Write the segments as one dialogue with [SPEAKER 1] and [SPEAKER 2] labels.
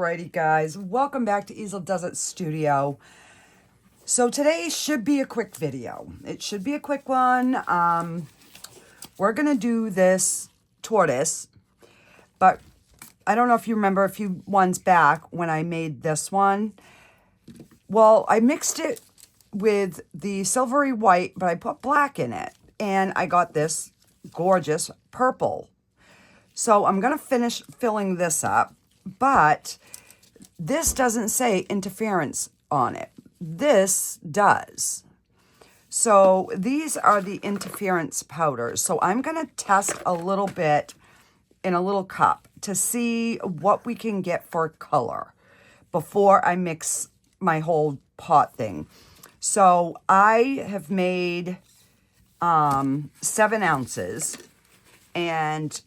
[SPEAKER 1] Alrighty guys, welcome back to Easeldoesitstudio. So today should be a quick video. It should be a quick one. We're gonna do this tortoise, but I don't know if you remember a few ones back when I made this one. Well, I mixed it with the silvery white, but I put black in it, and I got this gorgeous purple. So I'm gonna finish filling this up, but this doesn't say interference on it. This does. So these are the interference powders. So I'm gonna test a little bit in a little cup to see what we can get for color before I mix my whole pot thing. So I have made 7 ounces, and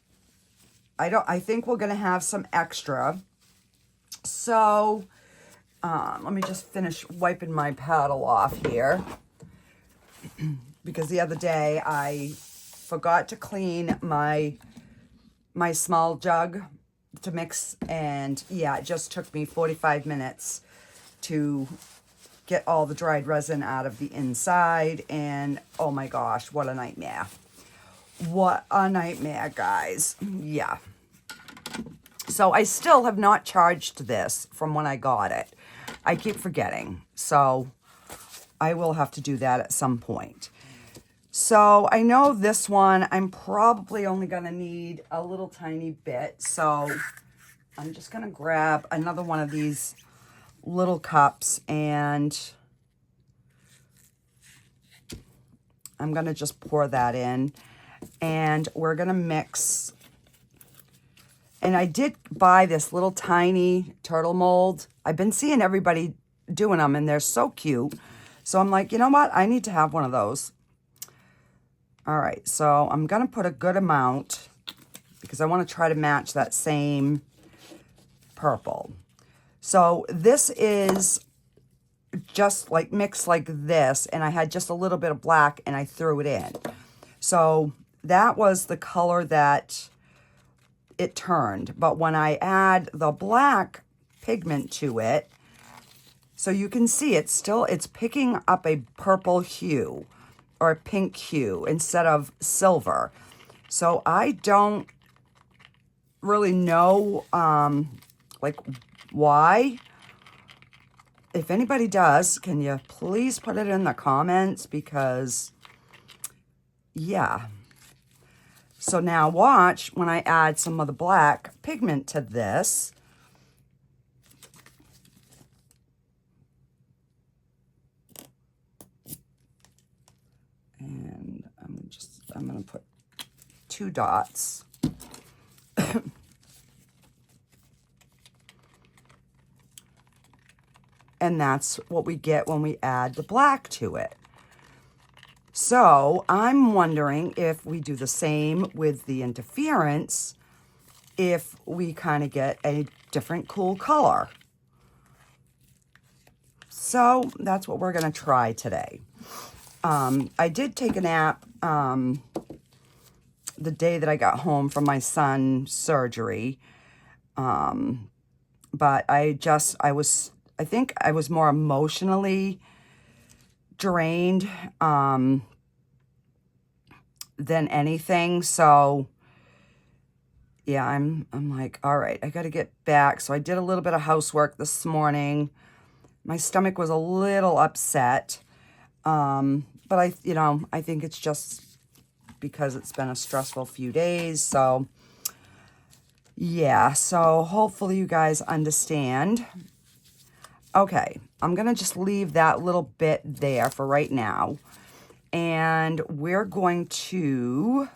[SPEAKER 1] I think we're gonna have some extra. So let me just finish wiping my paddle off here, because the other day I forgot to clean my small jug to mix, and yeah, it just took me 45 minutes to get all the dried resin out of the inside, and oh my gosh, what a nightmare. What a nightmare, guys. Yeah. So I still have not charged this from when I got it. I keep forgetting. So I will have to do that at some point. So I know this one, I'm probably only going to need a little tiny bit. So I'm just going to grab another one of these little cups, and I'm going to just pour that in, and we're going to mix. And I did buy this little tiny turtle mold. I've been seeing everybody doing them, and they're so cute. So I'm like, you know what? I need to have one of those. All right, so I'm going to put a good amount because I want to try to match that same purple. So this is just like mixed like this, and I had just a little bit of black, and I threw it in. So that was the color that it turned. But when I add the black pigment to it, so you can see it's picking up a purple hue or a pink hue instead of silver. So I don't really know like why. If anybody does, can you please put it in the comments, because yeah. So now watch when I add some of the black pigment to this. And I'm going to put 2 dots. And that's what we get when we add the black to it. So I'm wondering if we do the same with the interference, if we kind of get a different cool color. So that's what we're going to try today. I did take a nap the day that I got home from my son's surgery. But I think I was more emotionally drained than anything. So yeah, I'm like, all right, I got to get back. So I did a little bit of housework this morning. My stomach was a little upset. But I think it's just because it's been a stressful few days. So yeah, so hopefully you guys understand. Okay, I'm going to just leave that little bit there for right now. And we're going to,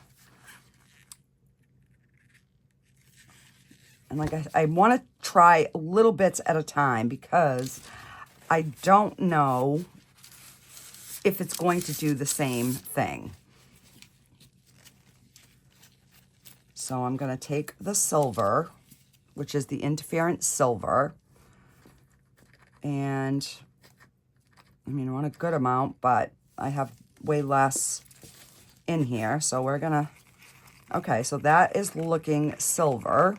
[SPEAKER 1] and like I want to try little bits at a time, because I don't know if it's going to do the same thing. So I'm going to take the silver, which is the interference silver, and I mean, I want a good amount, but I have way less in here. So we're gonna, okay, so that is looking silver.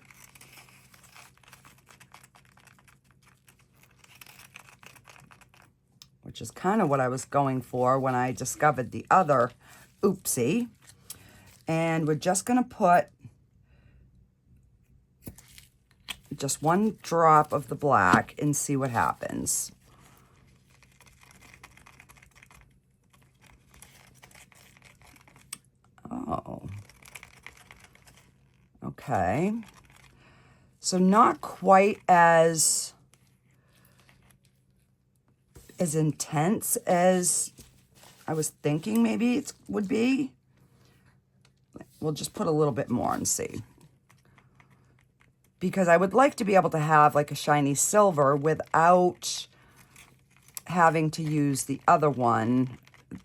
[SPEAKER 1] which is kind of what I was going for when I discovered the other oopsie. And we're just going to put just one drop of the black and see what happens. Oh. Okay. So not quite as intense as I was thinking maybe it would be. We'll just put a little bit more and see. Because I would like to be able to have like a shiny silver without having to use the other one,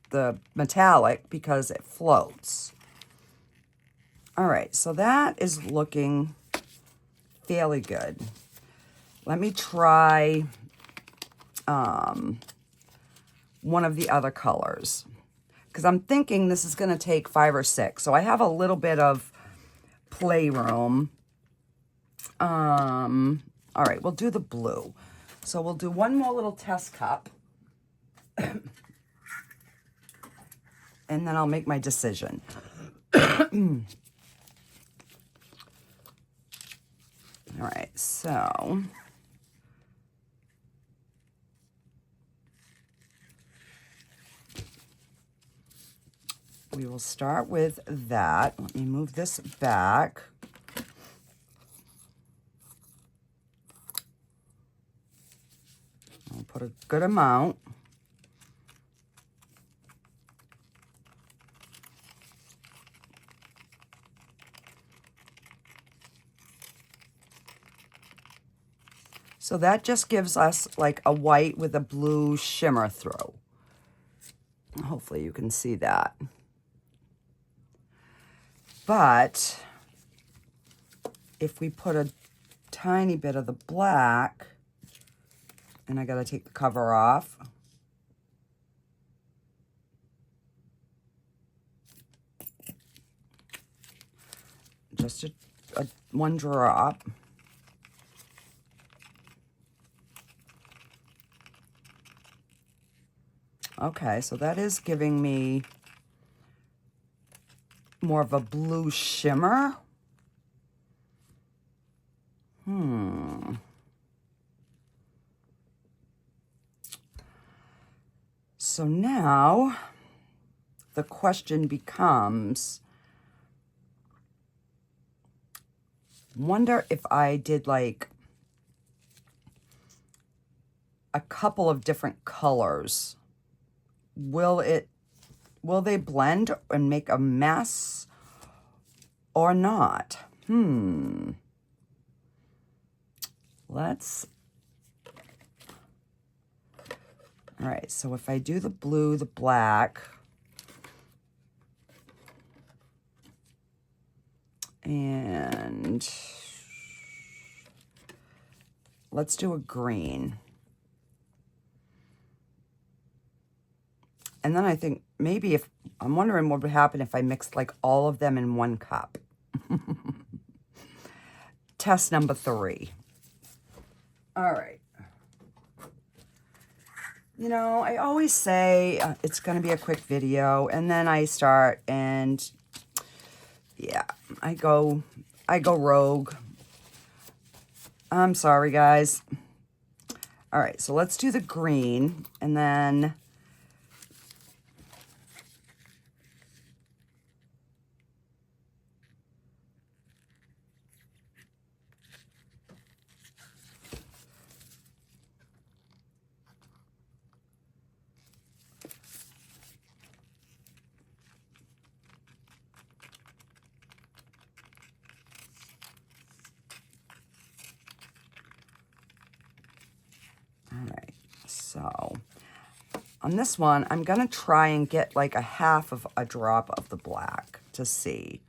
[SPEAKER 1] the metallic, because it floats. All right, so that is looking fairly good. Let me try one of the other colors, because I'm thinking this is going to take 5 or 6. So I have a little bit of playroom. All right, we'll do the blue. So we'll do one more little test cup. And then I'll make my decision. All right, so we will start with that. Let me move this back. I'll put a good amount. So that just gives us like a white with a blue shimmer through. Hopefully you can see that. But if we put a tiny bit of the black, and I gotta take the cover off. Just one drop. Okay, so that is giving me more of a blue shimmer. So now the question becomes, wonder if I did like a couple of different colors. Will they blend and make a mess or not? All right, so if I do the blue, the black, and let's do a green. And then I think maybe I'm wondering what would happen if I mixed like all of them in one cup. Test number 3. All right. You know, I always say it's going to be a quick video, and then I start and yeah, I go rogue. I'm sorry, guys. All right, so let's do the green, and then so on this one, I'm going to try and get like a half of a drop of the black to see.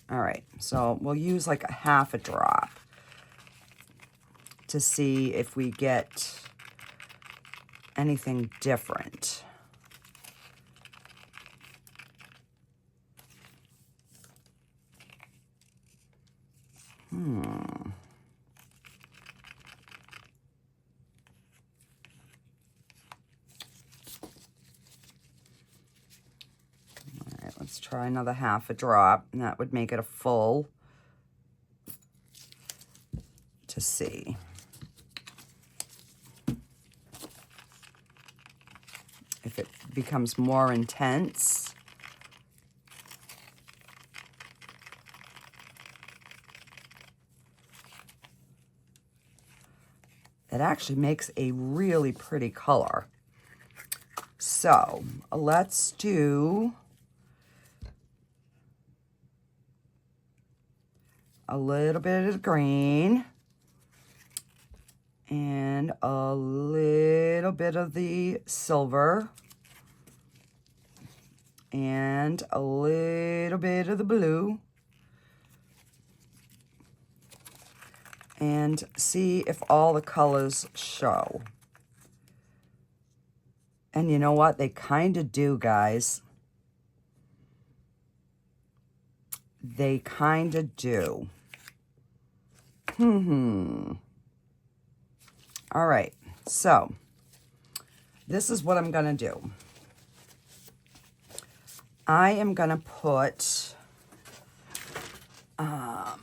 [SPEAKER 1] All right, so we'll use like a half a drop to see if we get anything different. Let's try another half a drop, and that would make it a full to see. If it becomes more intense, it actually makes a really pretty color. So let's do a little bit of green and a little bit of the silver and a little bit of the blue, and see if all the colors show. And you know what? They kind of do, guys. They kind of do. All right, so this is what I'm gonna do. I am gonna put but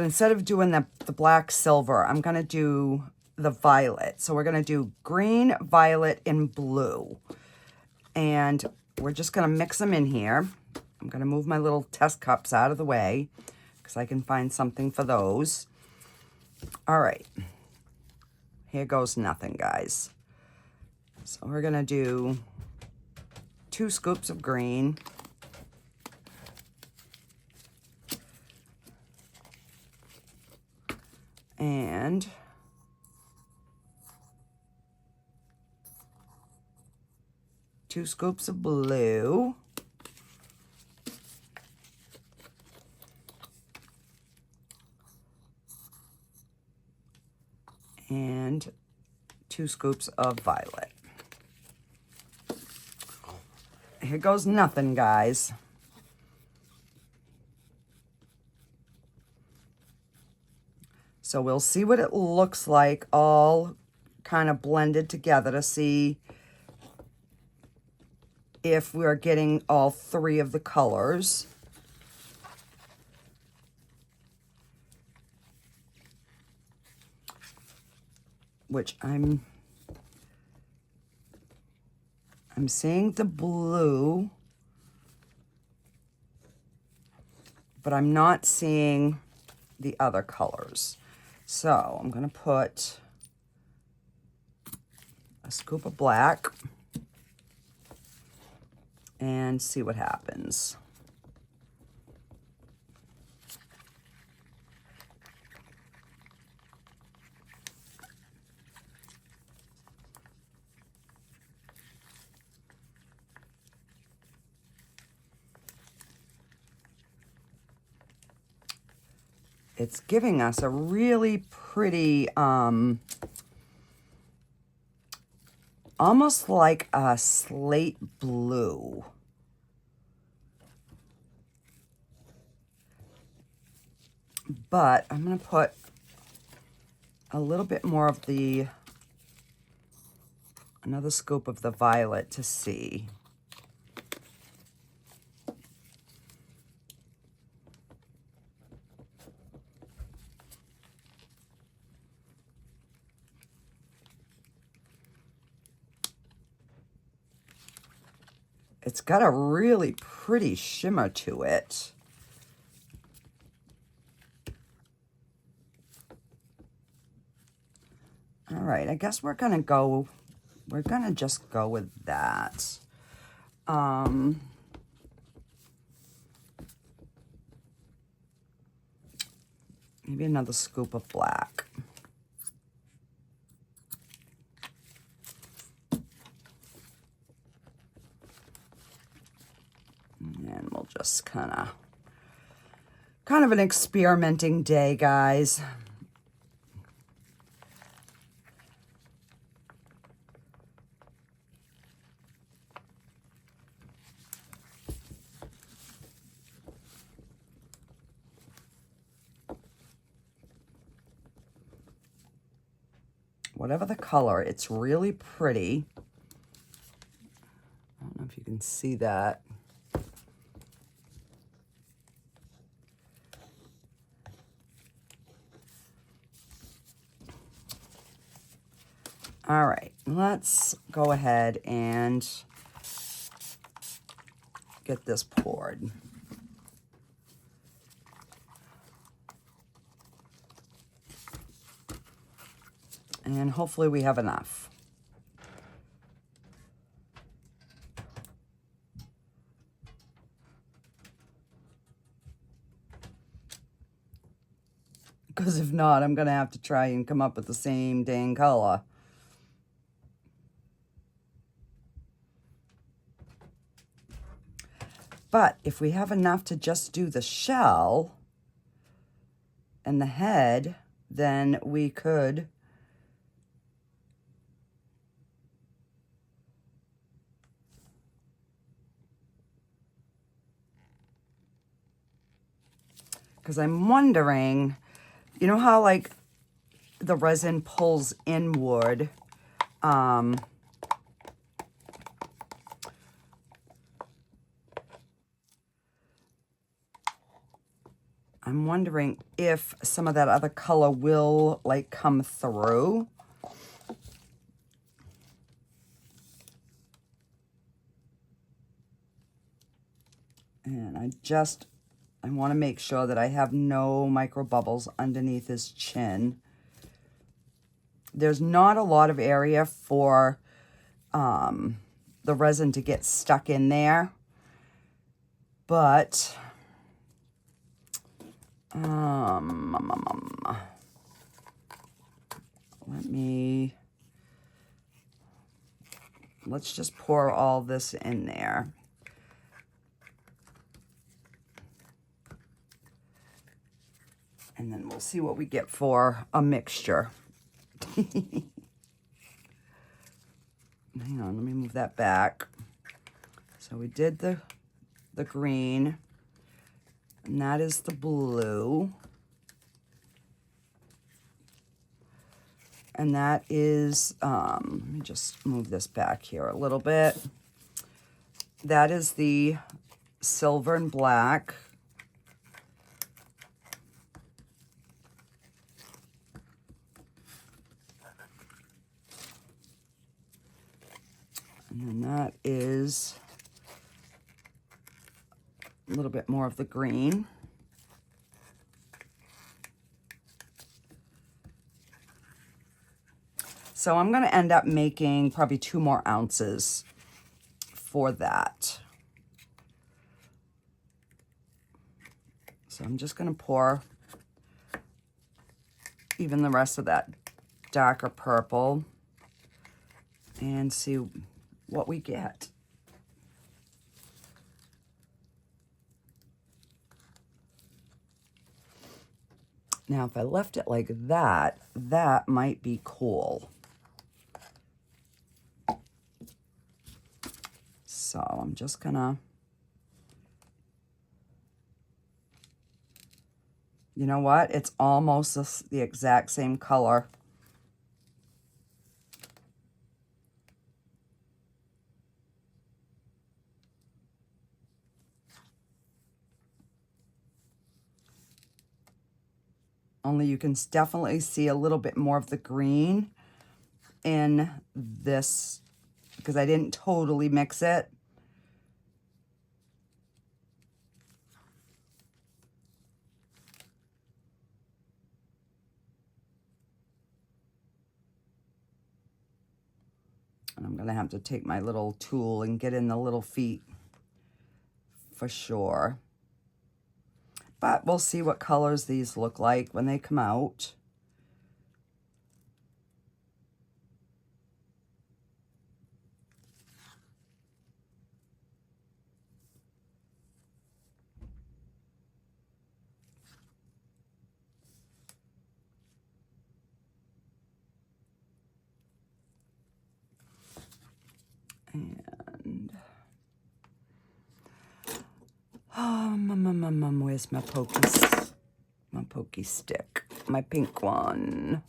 [SPEAKER 1] instead of doing the black silver, I'm gonna do the violet. So we're gonna do green, violet, and blue. And we're just gonna mix them in here. I'm gonna move my little test cups out of the way because I can find something for those. All right, here goes nothing, guys. So we're gonna do 2 scoops of green. And 2 scoops of blue. And 2 scoops of violet. Here goes nothing, guys. So we'll see what it looks like all kind of blended together to see if we're getting all 3 of the colors. Which I'm seeing the blue, but I'm not seeing the other colors. So I'm going to put a scoop of black and see what happens. It's giving us a really pretty, almost like a slate blue. But I'm going to put a little bit more of another scoop of the violet to see. It's got a really pretty shimmer to it. All right, I guess we're gonna just go with that. Maybe another scoop of black. And we'll just kind of an experimenting day, guys. Whatever the color, it's really pretty. can see that. All right, let's go ahead and get this poured. And hopefully we have enough. Because if not, I'm going to have to try and come up with the same dang color. But if we have enough to just do the shell and the head, then we could because I'm wondering, you know how like the resin pulls inward, I'm wondering if some of that other color will like come through. And I want to make sure that I have no micro bubbles underneath his chin. There's not a lot of area for the resin to get stuck in there, but let's just pour all this in there. And then we'll see what we get for a mixture. Hang on, let me move that back. So we did the green, and that is the blue. And that is, let me just move this back here a little bit. That is the silver and black. And then that is a little bit more of the green. So I'm going to end up making probably 2 more ounces for that. So I'm just going to pour even the rest of that darker purple and see what we get. Now, if I left it like that, that might be cool. So I'm just gonna, you know what? It's almost the exact same color. Only you can definitely see a little bit more of the green in this because I didn't totally mix it. And I'm going to have to take my little tool and get in the little feet for sure. But we'll see what colors these look like when they come out. And where's my pokey stick? My pink one.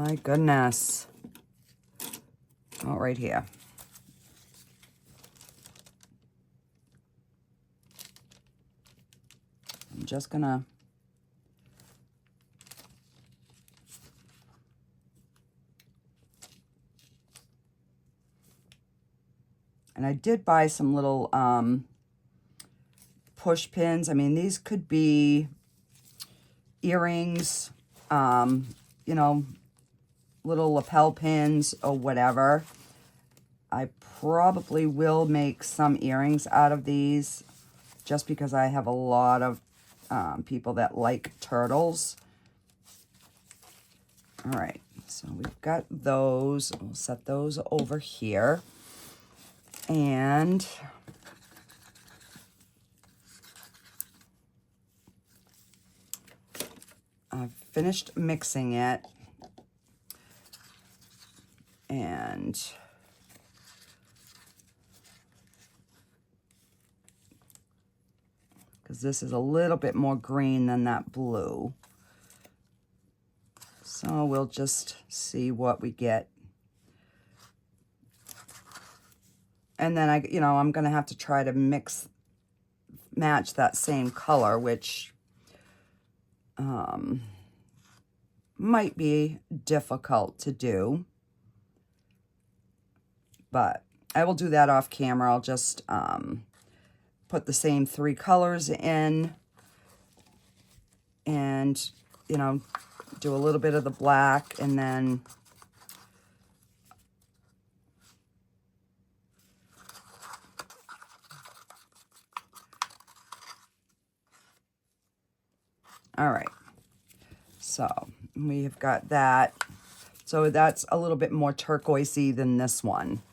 [SPEAKER 1] my goodness. Oh, right here. I'm just gonna and I did buy some little push pins. I mean, these could be earrings, you know, little lapel pins or whatever. I probably will make some earrings out of these just because I have a lot of people that like turtles. All right, so we've got those. We'll set those over here. And I've finished mixing it. And because this is a little bit more green than that blue. So we'll just see what we get. And then I'm going to have to try to match that same color, which might be difficult to do. But I will do that off camera. I'll just put the same 3 colors in and, do a little bit of the black and then all right, so we've got that. So that's a little bit more turquoisey than this one.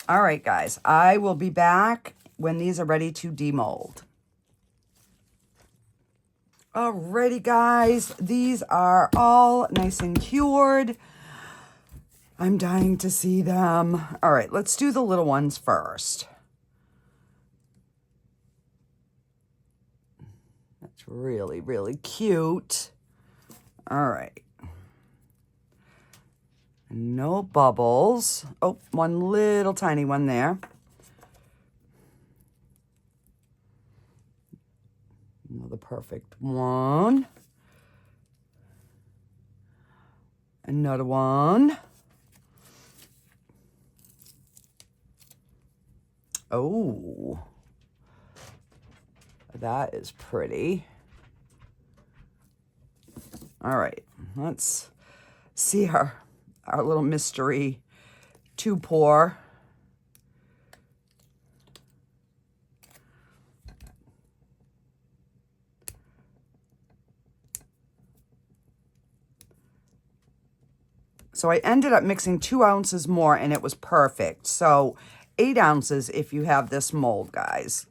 [SPEAKER 1] All right, guys, I will be back when these are ready to demold. Alrighty, guys, these are all nice and cured. I'm dying to see them. All right, let's do the little ones first. That's really, really cute. All right. No bubbles. Oh, one little tiny one there. Another perfect one. Another one. Oh, that is pretty. All right, let's see our little mystery 2-pour. So I ended up mixing 2 ounces more and it was perfect. So 8 ounces if you have this mold, guys.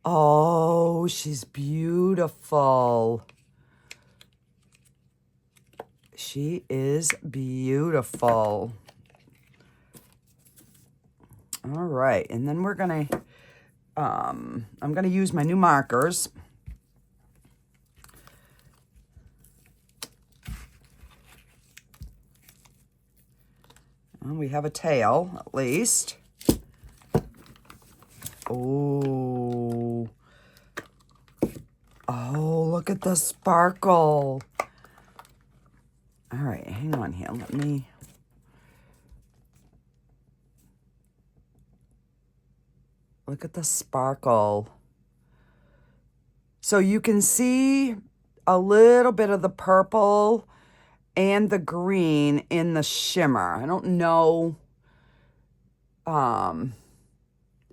[SPEAKER 1] Oh, she's beautiful. She is beautiful. All right, and then we're gonna, I'm gonna use my new markers. We have a tail, at least. Oh. Oh, look at the sparkle. All right, hang on here. Let me... Look at the sparkle. So you can see a little bit of the purple and the green in the shimmer. I don't know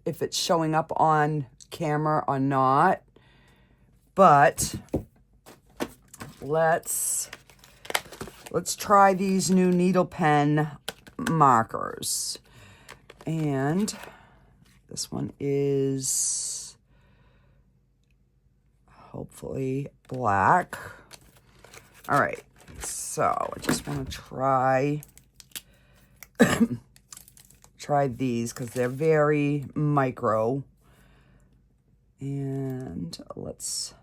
[SPEAKER 1] if it's showing up on camera or not, but let's try these new needle pen markers. And this one is hopefully black. All right. So I just want to try these because they're very micro. And let's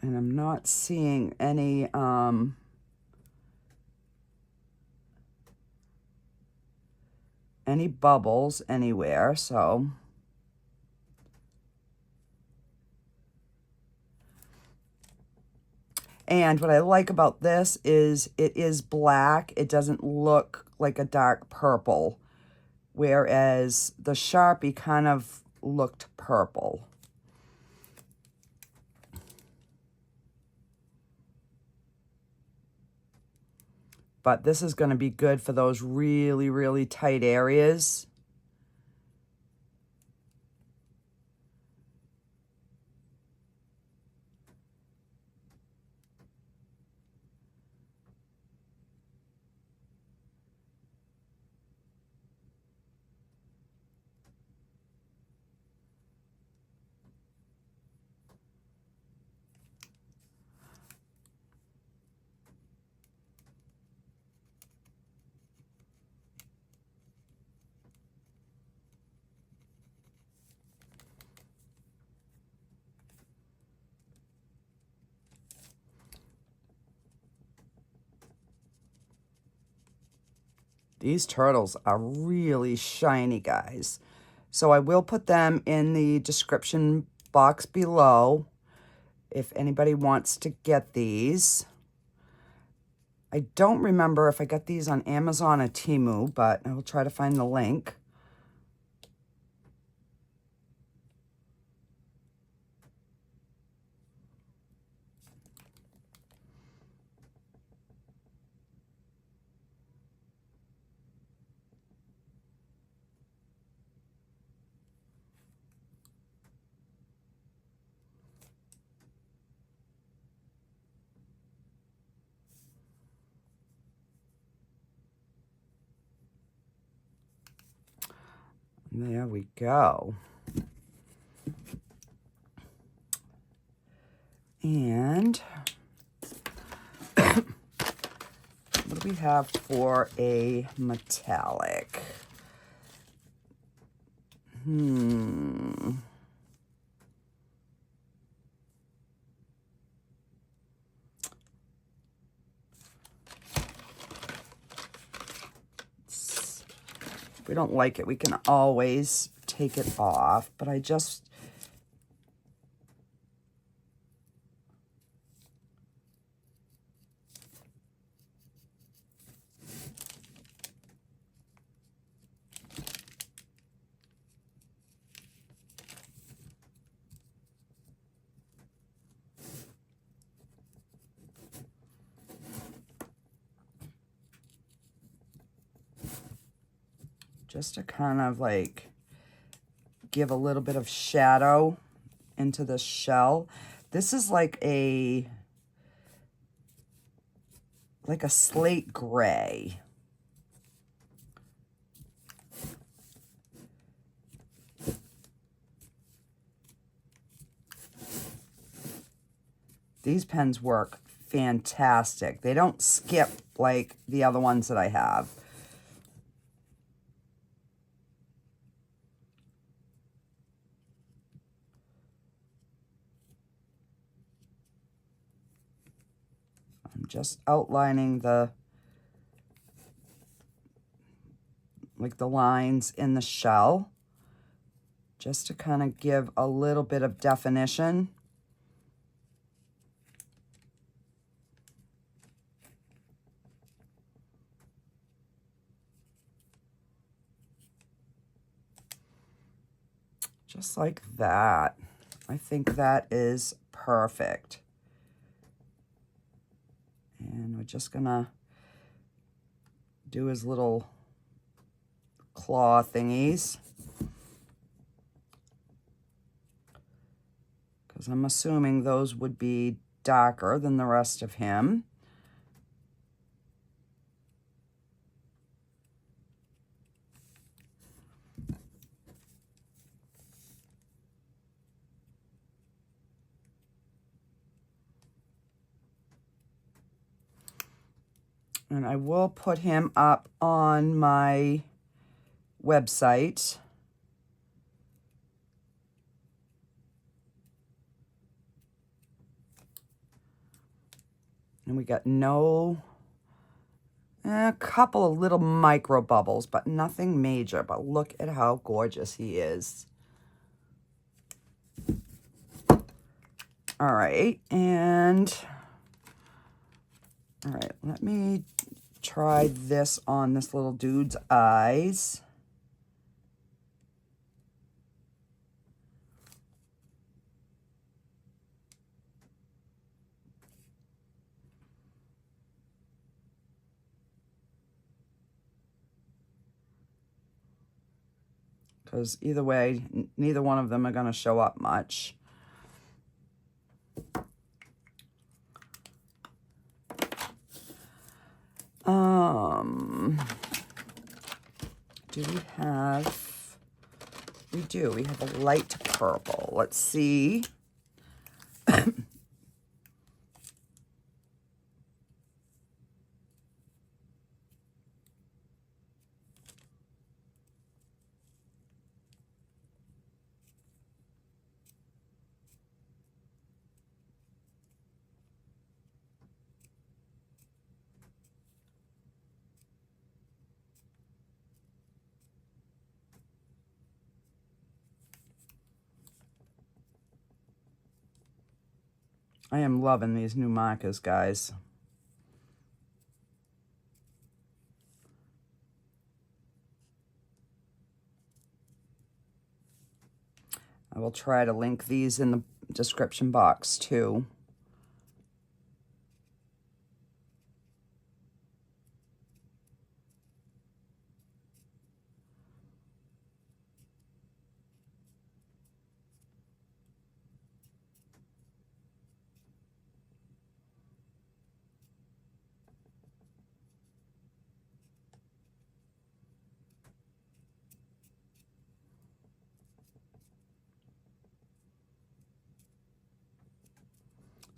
[SPEAKER 1] And I'm not seeing any bubbles anywhere, so and what I like about this is it is black. It doesn't look like a dark purple, whereas the Sharpie kind of looked purple. But this is going to be good for those really, really tight areas. These turtles are really shiny, guys. So I will put them in the description box below if anybody wants to get these. I don't remember if I got these on Amazon or Temu, but I will try to find the link. There we go. And what do we have for a metallic? If we don't like it, we can always take it off, but I'm just to kind of like give a little bit of shadow into the shell. This is like a slate gray. These pens work fantastic. They don't skip like the other ones that I have. I'm just outlining the lines in the shell, just to kind of give a little bit of definition. Just like that. I think that is perfect. And we're just gonna do his little claw thingies, because I'm assuming those would be darker than the rest of him. And I will put him up on my website. And we got a couple of little micro bubbles, but nothing major. But look at how gorgeous he is. All right, let me try this on this little dude's eyes. Because either way, neither one of them are going to show up much. Do we have, we do, we have a light purple. Let's see. I am loving these new Micas, guys. I will try to link these in the description box too.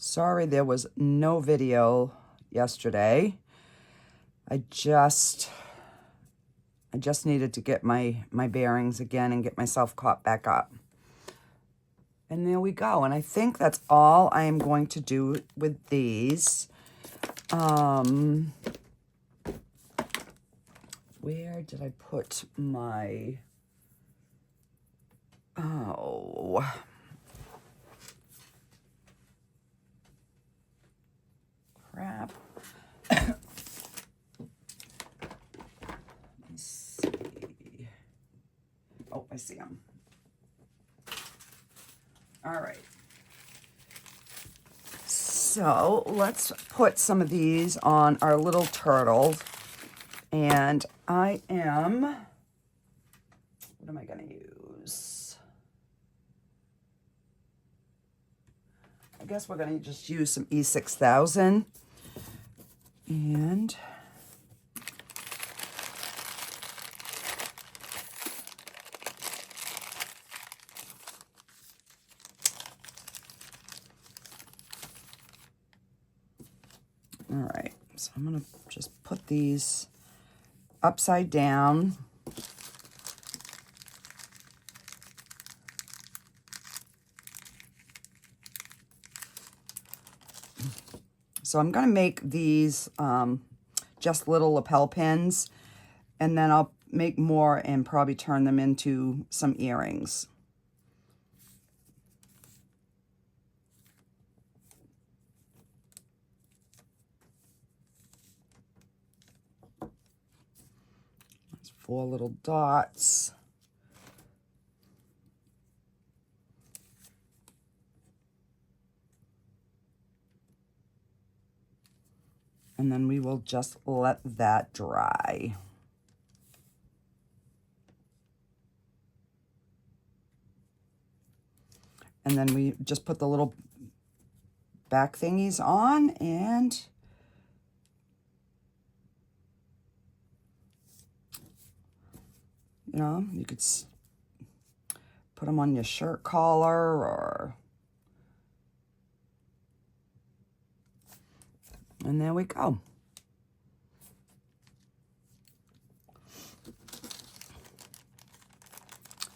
[SPEAKER 1] Sorry there was no video yesterday. I just needed to get my bearings again and get myself caught back up. And there we go. And I think that's all I am going to do with these. Where did I put my... Oh... Crap. Let me see. Oh, I see them. All right. So let's put some of these on our little turtle. And I am, what am I going to use? I guess we're going to just use some E6000. And all right, so I'm going to just put these upside down. So I'm going to make these just little lapel pins, and then I'll make more and probably turn them into some earrings. That's 4 little dots. And then we will just let that dry. And then we just put the little back thingies on, and you know, you could put them on your shirt collar, or... And there we go. I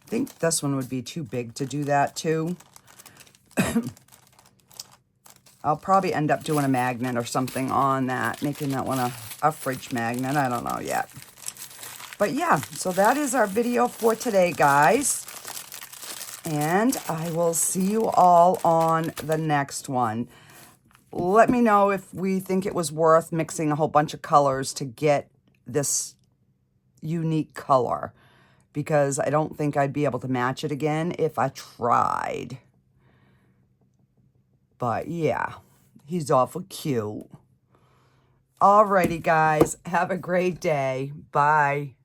[SPEAKER 1] think this one would be too big to do that too. I'll probably end up doing a magnet or something on that, making that one a fridge magnet. I don't know yet. But yeah, so that is our video for today, guys. And I will see you all on the next one. Let me know if we think it was worth mixing a whole bunch of colors to get this unique color, because I don't think I'd be able to match it again if I tried. But yeah, he's awful cute. Alrighty, guys. Have a great day. Bye.